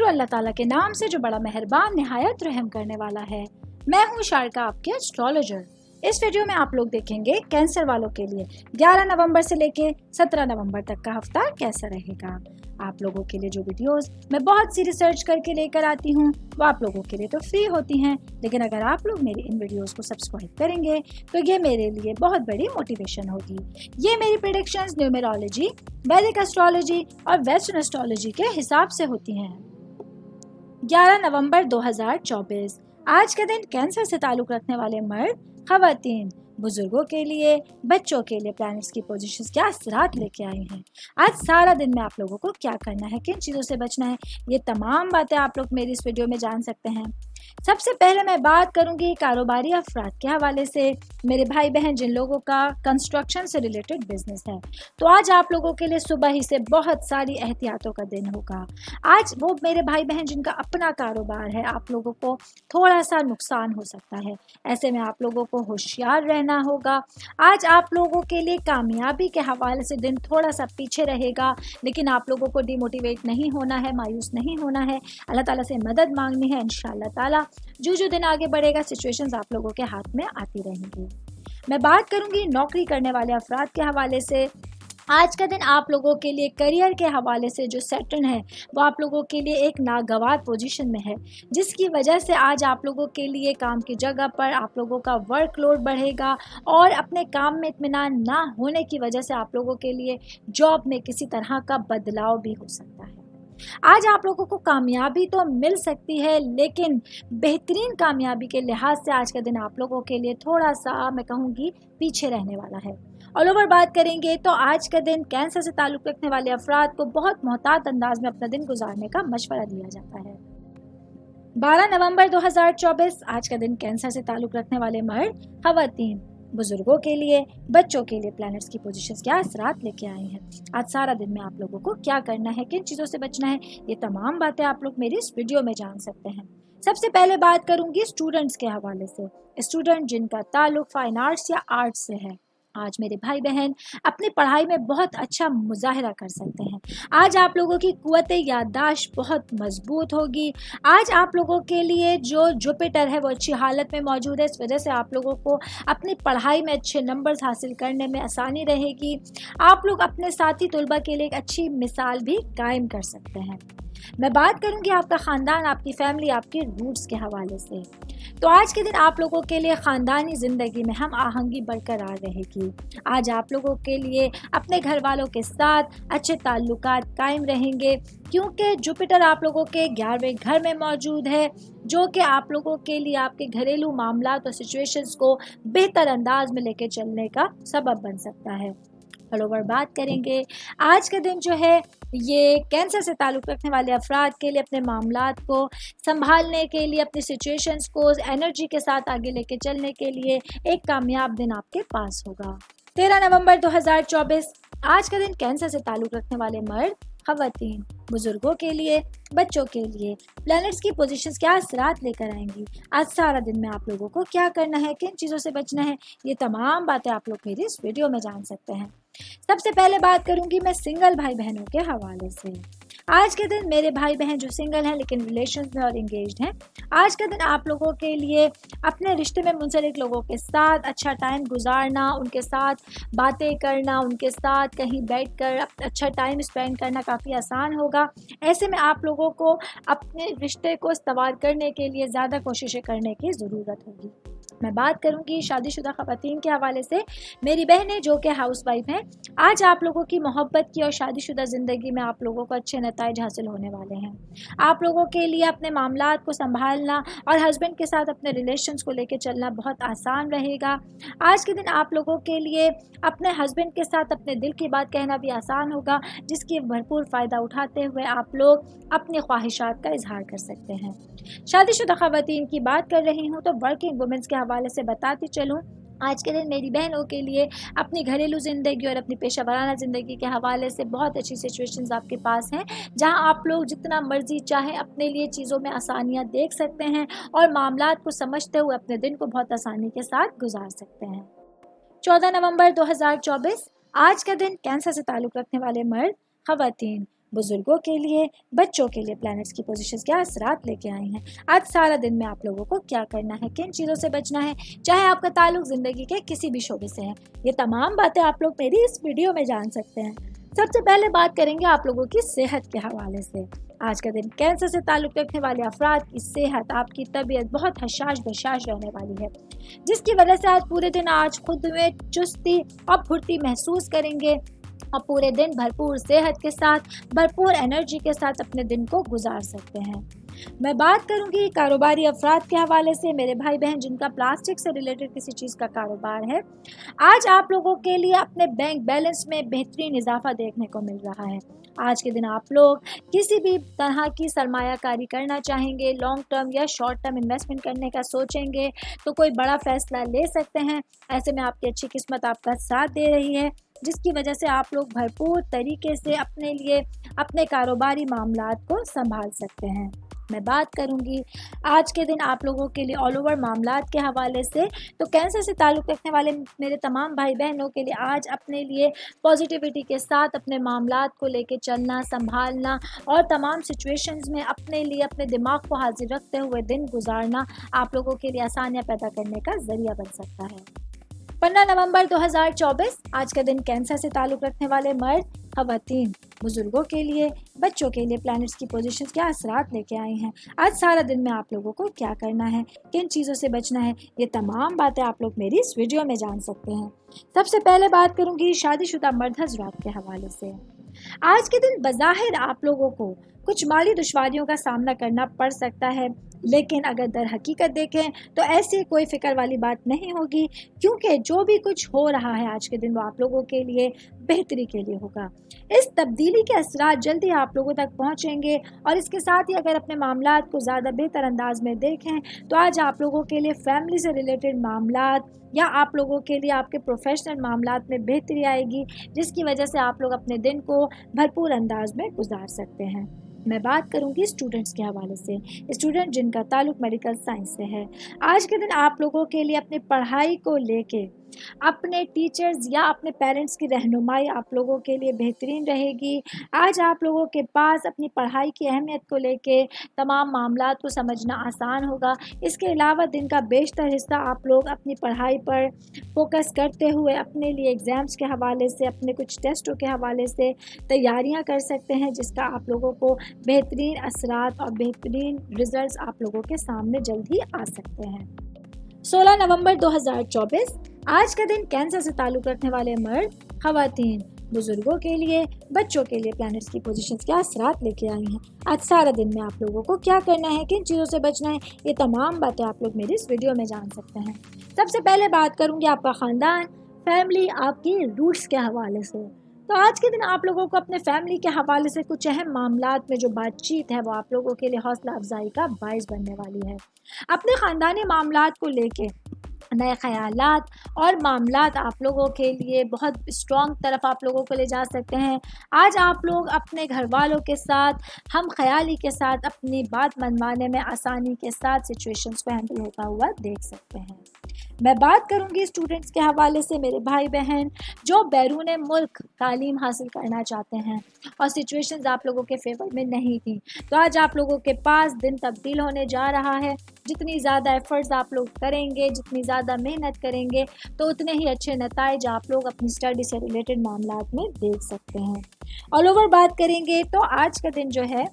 शुरू अल्लाह ताला के नाम से जो बड़ा मेहरबान निहायत रहम करने वाला है। मैं हूँ शारिका, आपके एस्ट्रोलॉजर। इस वीडियो में आप लोग देखेंगे कैंसर वालों के लिए 11 नवंबर से लेके 17 नवंबर तक का हफ्ता कैसा रहेगा। आप लोगों के लिए जो वीडियोस मैं बहुत सी रिसर्च करके लेकर आती हूँ वो आप लोगों के लिए तो फ्री होती हैं, लेकिन अगर आप लोग मेरी इन वीडियोस को सब्सक्राइब करेंगे तो ये मेरे लिए बहुत बड़ी मोटिवेशन होगी। ये मेरी प्रेडिक्शंस न्यूमेरोलॉजी, वैदिक एस्ट्रोलॉजी और वेस्टर्न एस्ट्रोलॉजी के हिसाब से होती हैं। 11 नवंबर 2024 आज का दिन कैंसर से ताल्लुक रखने वाले मर्द, खवातीन, बुजुर्गों के लिए, बच्चों के लिए प्लैनेट्स की पोजीशंस क्या असरात लेके आई हैं। आज सारा दिन में आप लोगों को क्या करना है, किन चीज़ों से बचना है, ये तमाम बातें आप लोग मेरी इस वीडियो में जान सकते हैं। सबसे पहले मैं बात करूंगी कारोबारी अफराद के हवाले से। मेरे भाई बहन जिन लोगों का कंस्ट्रक्शन से रिलेटेड बिजनेस है, तो आज आप लोगों के लिए सुबह ही से बहुत सारी एहतियातों का दिन होगा। आज वो मेरे भाई बहन जिनका अपना कारोबार है, आप लोगों को थोड़ा सा नुकसान हो सकता है। ऐसे में आप लोगों को होशियार रहना होगा। आज आप लोगों के लिए कामयाबी के हवाले से दिन थोड़ा सा पीछे रहेगा, लेकिन आप लोगों को डिमोटिवेट नहीं होना है, मायूस नहीं होना है। अल्लाह ताला से मदद मांगनी है। इंशाअल्लाह ताला जो दिन आगे बढ़ेगा सिचुएशंस आप लोगों के हाथ में आती रहेंगी। मैं बात करूंगी नौकरी करने वाले अफराद के हवाले से। आज का दिन आप लोगों के लिए करियर के हवाले से जो सैटर्न है वो आप लोगों के लिए एक नागवार पोजीशन में है, जिसकी वजह से आज आप लोगों के लिए काम की जगह पर आप लोगों का वर्कलोड बढ़ेगा और अपने काम में इत्मीनान ना होने की वजह से आप लोगों के लिए जॉब में किसी तरह का बदलाव भी हो सकता है। आज आप लोगों को कामयाबी तो मिल सकती है, लेकिन बेहतरीन कामयाबी के लिहाज से आज का दिन आप लोगों के लिए थोड़ा सा मैं कहूँगी पीछे रहने वाला है। ऑल ओवर बात करेंगे तो आज का दिन कैंसर से ताल्लुक़ रखने वाले अफराद को बहुत मोहतात अंदाज में अपना दिन गुजारने का मशवरा दिया जाता है। 12 नवंबर 2024 आज का दिन कैंसर से ताल्लुक़ रखने वाले मर्द, खवातीन, बुजुर्गों के लिए, बच्चों के लिए प्लैनेट्स की पोजीशंस क्या असरात लेके आए हैं। आज सारा दिन में आप लोगों को क्या करना है, किन चीज़ों से बचना है, ये तमाम बातें आप लोग मेरी इस वीडियो में जान सकते हैं। सबसे पहले बात करूंगी स्टूडेंट्स के हवाले से। स्टूडेंट जिनका ताल्लुक फाइन आर्ट्स या आर्ट्स से है, आज मेरे भाई बहन अपनी पढ़ाई में बहुत अच्छा मुजाहिरा कर सकते हैं। आज आप लोगों की कुव्वत याददाश्त बहुत मजबूत होगी। आज आप लोगों के लिए जो जुपिटर है वो अच्छी हालत में मौजूद है, इस वजह से आप लोगों को अपनी पढ़ाई में अच्छे नंबर्स हासिल करने में आसानी रहेगी। आप लोग अपने साथी तुलबा के लिए एक अच्छी मिसाल भी कायम कर सकते हैं। मैं बात करूंगी आपका ख़ानदान, आपकी फैमिली, आपके रूट्स के हवाले से। तो आज के दिन आप लोगों के लिए ख़ानदानी ज़िंदगी में हम आहंगी बरकरार रहेगी। आज आप लोगों के लिए अपने घर वालों के साथ अच्छे ताल्लुकात कायम रहेंगे, क्योंकि जुपिटर आप लोगों के 11वें घर में मौजूद है, जो कि आप लोगों के लिए आपके घरेलू मामलात और सिचुएशंस को बेहतर अंदाज में लेके चलने का सबब बन सकता है। ऑल ओवर बात करेंगे आज का दिन जो है ये कैंसर से ताल्लुक़ रखने वाले अफराद के लिए अपने मामलात को संभालने के लिए, अपनी सिचुएशंस को एनर्जी के साथ आगे लेके चलने के लिए एक कामयाब दिन आपके पास होगा। 13 नवंबर 2024 आज का दिन कैंसर से ताल्लुक़ रखने वाले मर्द, खवातीन, बुजुर्गों के लिए, बच्चों के लिए प्लैनेट्स की पोजीशंस क्या असरात लेकर आएंगी। आज सारा दिन में आप लोगों को क्या करना है, किन चीज़ों से बचना है, ये तमाम बातें आप लोग मेरी इस वीडियो में जान सकते हैं। सबसे पहले बात करूंगी मैं सिंगल भाई बहनों के हवाले से। आज के दिन मेरे भाई बहन जो सिंगल हैं लेकिन रिलेशंस में और इंगेज्ड हैं, आज का दिन आप लोगों के लिए अपने रिश्ते में मुंसलिक लोगों के साथ अच्छा टाइम गुजारना, उनके साथ बातें करना, उनके साथ कहीं बैठकर अच्छा टाइम स्पेंड करना काफ़ी आसान होगा। ऐसे में आप लोगों को अपने रिश्ते को इस्तवार करने के लिए ज़्यादा कोशिशें करने की ज़रूरत होगी। मैं बात करूंगी शादीशुदा ख़वातीन के हवाले से। मेरी बहनें जो कि हाउस वाइफ हैं, आज आप लोगों की मोहब्बत की और शादीशुदा ज़िंदगी में आप लोगों को अच्छे नताइज हासिल होने वाले हैं। आप लोगों के लिए अपने मामलात को संभालना और हस्बैंड के साथ अपने रिलेशंस को लेकर चलना बहुत आसान रहेगा। आज के दिन आप लोगों के लिए अपने हस्बैंड के साथ अपने दिल की बात कहना भी आसान होगा, जिसकी भरपूर फ़ायदा उठाते हुए आप लोग अपनी ख्वाहिशात का इजहार कर सकते हैं। शादीशुदा ख़वातीन की बात कर रही हूँ तो वर्किंग वुमेंस के हवाले से बताती चलूँ। आज के दिन मेरी बहनों के लिए अपनी घरेलू ज़िंदगी और अपनी पेशा वराना ज़िंदगी के हवाले से बहुत अच्छी सिचुएशंस आपके पास हैं, जहां आप लोग जितना मर्जी चाहें अपने लिए चीज़ों में आसानियां देख सकते हैं और मामलात को समझते हुए अपने दिन को बहुत आसानी के साथ गुजार सकते हैं। 14 नवंबर 2024 आज का दिन कैंसर से ताल्लुक़ रखने वाले मर्द, खवातीन, बुजुर्गों के लिए, बच्चों के लिए प्लैनेट्स की पोजीशंस क्या असरात लेके आई हैं। आज सारा दिन में आप लोगों को क्या करना है, किन चीज़ों से बचना है, चाहे आपका ताल्लुक ज़िंदगी के किसी भी शोबे से है, ये तमाम बातें आप लोग मेरी इस वीडियो में जान सकते हैं। सबसे पहले बात करेंगे आप लोगों की सेहत के हवाले से। आज का दिन कैंसर से ताल्लुक़ रखने वाले अफराद की सेहत, आपकी तबीयत बहुत हशाश बशाश रहने वाली है, जिसकी वजह से आज पूरे दिन आज खुद में चुस्ती और फुर्ती महसूस करेंगे और पूरे दिन भरपूर सेहत के साथ, भरपूर एनर्जी के साथ अपने दिन को गुजार सकते हैं। मैं बात करूंगी कारोबारी अफराद के हवाले से, मेरे भाई बहन जिनका प्लास्टिक से रिलेटेड किसी चीज़ का कारोबार है। आज आप लोगों के लिए अपने बैंक बैलेंस में बेहतरीन इजाफा देखने को मिल रहा है। आज के दिन आप लोग किसी भी तरह की सरमायाकारी करना चाहेंगे, लॉन्ग टर्म या शॉर्ट टर्म इन्वेस्टमेंट करने का सोचेंगे तो कोई बड़ा फैसला ले सकते हैं। ऐसे में आपकी अच्छी किस्मत आपका साथ दे रही है, जिसकी वजह से आप लोग भरपूर तरीके से अपने लिए अपने कारोबारी मामलात को संभाल सकते हैं। मैं बात करूंगी आज के दिन आप लोगों के लिए ऑल ओवर मामलात के हवाले से, तो कैंसर से ताल्लुक़ रखने वाले मेरे तमाम भाई बहनों के लिए आज अपने लिए पॉजिटिविटी के साथ अपने मामलात को लेके चलना, संभालना और तमाम सिचुएशंस में अपने लिए अपने दिमाग को हाजिर रखते हुए दिन गुजारना आप लोगों के लिए आसानियाँ पैदा करने का ज़रिया बन सकता है। 15 नवंबर 2024 आज का दिन कैंसर से ताल्लुक़ रखने वाले मर्द, ख़वातीन, बुजुर्गों के लिए, बच्चों के लिए प्लैनेट्स की पोजीशंस क्या असरात लेके आई हैं। आज सारा दिन में आप लोगों को क्या करना है, किन चीज़ों से बचना है, ये तमाम बातें आप लोग मेरी इस वीडियो में जान सकते हैं। सबसे पहले बात करूंगी शादीशुदा मर्द हज़रात के हवाले से। आज के दिन बज़ाहिर आप लोगों को कुछ माली दुश्वारियों का सामना करना पड़ सकता है, लेकिन अगर दर हकीकत देखें तो ऐसी कोई फ़िक्र वाली बात नहीं होगी, क्योंकि जो भी कुछ हो रहा है आज के दिन वो आप लोगों के लिए बेहतरी के लिए होगा। इस तब्दीली के असरात जल्दी आप लोगों तक पहुंचेंगे और इसके साथ ही अगर अपने मामलात को ज़्यादा बेहतर अंदाज में देखें तो आज आप लोगों के लिए फैमिली से रिलेटेड मामलात या आप लोगों के लिए आपके प्रोफेशनल मामलात में बेहतरी आएगी, जिसकी वजह से आप लोग अपने दिन को भरपूर अंदाज में गुजार सकते हैं। मैं बात करूंगी स्टूडेंट्स के हवाले से। स्टूडेंट जिनका ताल्लुक मेडिकल साइंस से है, आज के दिन आप लोगों के लिए अपनी पढ़ाई को लेके अपने टीचर्स या अपने पेरेंट्स की रहनुमाई आप लोगों के लिए बेहतरीन रहेगी। आज आप लोगों के पास अपनी पढ़ाई की अहमियत को लेके तमाम मामलात को समझना आसान होगा। इसके अलावा दिन का बेशतर हिस्सा आप लोग अपनी पढ़ाई पर फोकस करते हुए अपने लिए एग्ज़ाम्स के हवाले से, अपने कुछ टेस्टों के हवाले से तैयारियां कर सकते हैं, जिसका आप लोगों को बेहतरीन असरात और बेहतरीन रिजल्ट्स आप लोगों के सामने जल्द ही आ सकते हैं। 16 नवंबर 2024 आज का दिन कैंसर से ताल्लुक़ रखने वाले मर्द, ख़वातीन, बुजुर्गों के लिए, बच्चों के लिए प्लैनेट्स की पोजीशंस क्या असरात लेके आई हैं। आज सारा दिन में आप लोगों को क्या करना है, किन चीज़ों से बचना है, ये तमाम बातें आप लोग मेरी इस वीडियो में जान सकते हैं। सबसे पहले बात करूँगी आपका ख़ानदान, फैमिली, आपकी रूट्स के हवाले से। तो आज के दिन आप लोगों को अपने फैमिली के हवाले से कुछ अहम मामलात में जो बातचीत है वो आप लोगों के लिए हौसला अफजाई का बाइस बनने वाली है। अपने ख़ानदानी मामलात को लेके नए ख़यालात और मामलात आप लोगों के लिए बहुत स्ट्रॉन्ग तरफ आप लोगों को ले जा सकते हैं। आज आप लोग अपने घर वालों के साथ हम ख्याली के साथ अपनी बात मनवाने में आसानी के साथ सिचुएशंस को हैंडल होता हुआ देख सकते हैं। मैं बात करूंगी स्टूडेंट्स के हवाले से, मेरे भाई बहन जो बैरून मुल्क तालीम हासिल करना चाहते हैं और सिचुएशंस आप लोगों के फेवर में नहीं थी, तो आज आप लोगों के पास दिन तब्दील होने जा रहा है। जितनी ज़्यादा एफर्ट्स आप लोग करेंगे, जितनी ज़्यादा मेहनत करेंगे, तो उतने ही अच्छे नताइज आप लोग अपनी स्टडी से रिलेटेड मामलात में देख सकते हैं। ऑल ओवर बात करेंगे तो आज का दिन जो है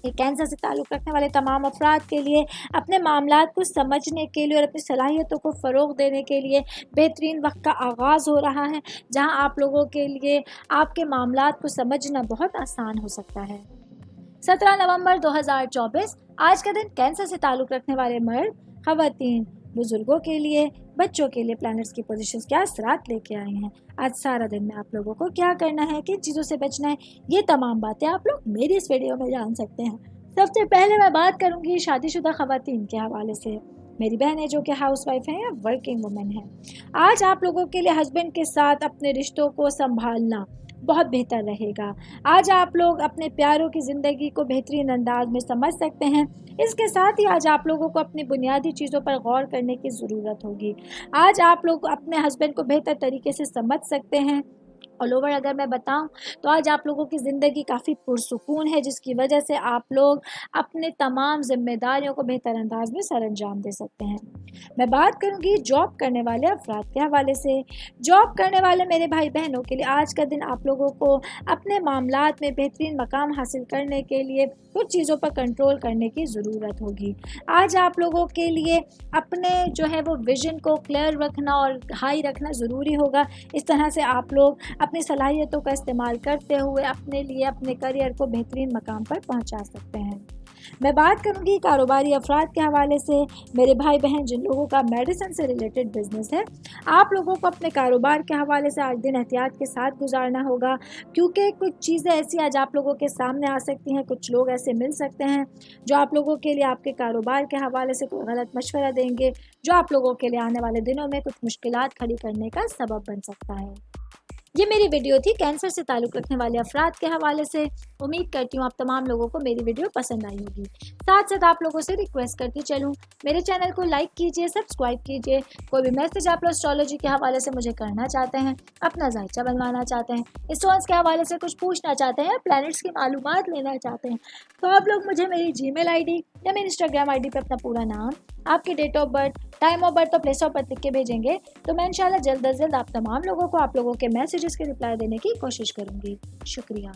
ये कैंसर से ताल्लुक़ रखने वाले तमाम अफराद के लिए अपने मामलात को समझने के लिए और अपनी सलाहियतों को फ़रोग़ देने के लिए बेहतरीन वक्त का आगाज़ हो रहा है, जहां आप लोगों के लिए आपके मामलात को समझना बहुत आसान हो सकता है। 17 नवंबर 2024 आज का दिन कैंसर से ताल्लुक़ रखने वाले मर्द, ख़वातीन, बुजुर्गों के लिए, बच्चों के लिए प्लैनेट्स की पोजीशंस क्या असरात लेके आई हैं। आज सारा दिन में आप लोगों को क्या करना है, किन चीज़ों से बचना है, ये तमाम बातें आप लोग मेरी इस वीडियो में जान सकते हैं। सबसे पहले मैं बात करूंगी शादीशुदा ख़वातीन के हवाले से। मेरी बहनें जो कि हाउस वाइफ हैं या वर्किंग वुमेन हैं, आज आप लोगों के लिए हस्बैंड के साथ अपने रिश्तों को संभालना बहुत बेहतर रहेगा। आज आप लोग अपने प्यारों की ज़िंदगी को बेहतरीन अंदाज में समझ सकते हैं। इसके साथ ही आज आप लोगों को अपनी बुनियादी चीज़ों पर गौर करने की ज़रूरत होगी। आज आप लोग अपने हस्बैंड को बेहतर तरीके से समझ सकते हैं ऑल ओवर अगर मैं बताऊं तो आज आप लोगों की ज़िंदगी काफ़ी पुरसुकून है, जिसकी वजह से आप लोग अपने तमाम जिम्मेदारियों को बेहतर अंदाज में सर अंजाम दे सकते हैं। मैं बात करूंगी जॉब करने वाले अफराद के हवाले से। जॉब करने वाले मेरे भाई बहनों के लिए आज का दिन आप लोगों को अपने मामलात में बेहतरीन मकाम हासिल करने के लिए कुछ चीज़ों पर कंट्रोल करने की ज़रूरत होगी। आज आप लोगों के लिए अपने जो है वो विजन को क्लियर रखना और हाई रखना ज़रूरी होगा। इस तरह से आप लोग अपनी सलाहियतों का इस्तेमाल करते हुए अपने लिए अपने करियर को बेहतरीन मकाम पर पहुंचा सकते हैं। मैं बात करूंगी कारोबारी अफराद के हवाले से। मेरे भाई बहन जिन लोगों का मेडिसिन से रिलेटेड बिजनेस है, आप लोगों को अपने कारोबार के हवाले से आज दिन एहतियात के साथ गुजारना होगा, क्योंकि कुछ चीज़ें ऐसी आज आप लोगों के सामने आ सकती हैं। कुछ लोग ऐसे मिल सकते हैं जो आप लोगों के लिए आपके कारोबार के हवाले से कोई गलत मशवरा देंगे, जो आप लोगों के लिए आने वाले दिनों में कुछ मुश्किलात खड़ी करने का सबब बन सकता है। ये मेरी वीडियो थी कैंसर से ताल्लुक़ रखने वाले अफराद के हवाले से। उम्मीद करती हूँ आप तमाम लोगों को मेरी वीडियो पसंद आई होगी। साथ साथ आप लोगों से रिक्वेस्ट करती चलूँ, मेरे चैनल को लाइक कीजिए, सब्सक्राइब कीजिए। कोई भी मैसेज आप लोग एस्ट्रोलॉजी के हवाले से मुझे करना चाहते हैं, अपना जायचा बनवाना चाहते हैं, स्टोन्स के हवाले से कुछ पूछना चाहते हैं, प्लैनेट्स की मालूमात लेना चाहते हैं, तो आप लोग मुझे मेरी जीमेल आईडी या मेरी इंस्टाग्राम आईडी पे अपना पूरा नाम, आपकी date of birth, time of birth और प्लेस ऑफ बर्थ लिख के भेजेंगे तो मैं इंशाल्लाह जल्द अज जल्द आप तमाम लोगों को आप लोगों के मैसेजेस के रिप्लाई देने की कोशिश करूँगी। शुक्रिया।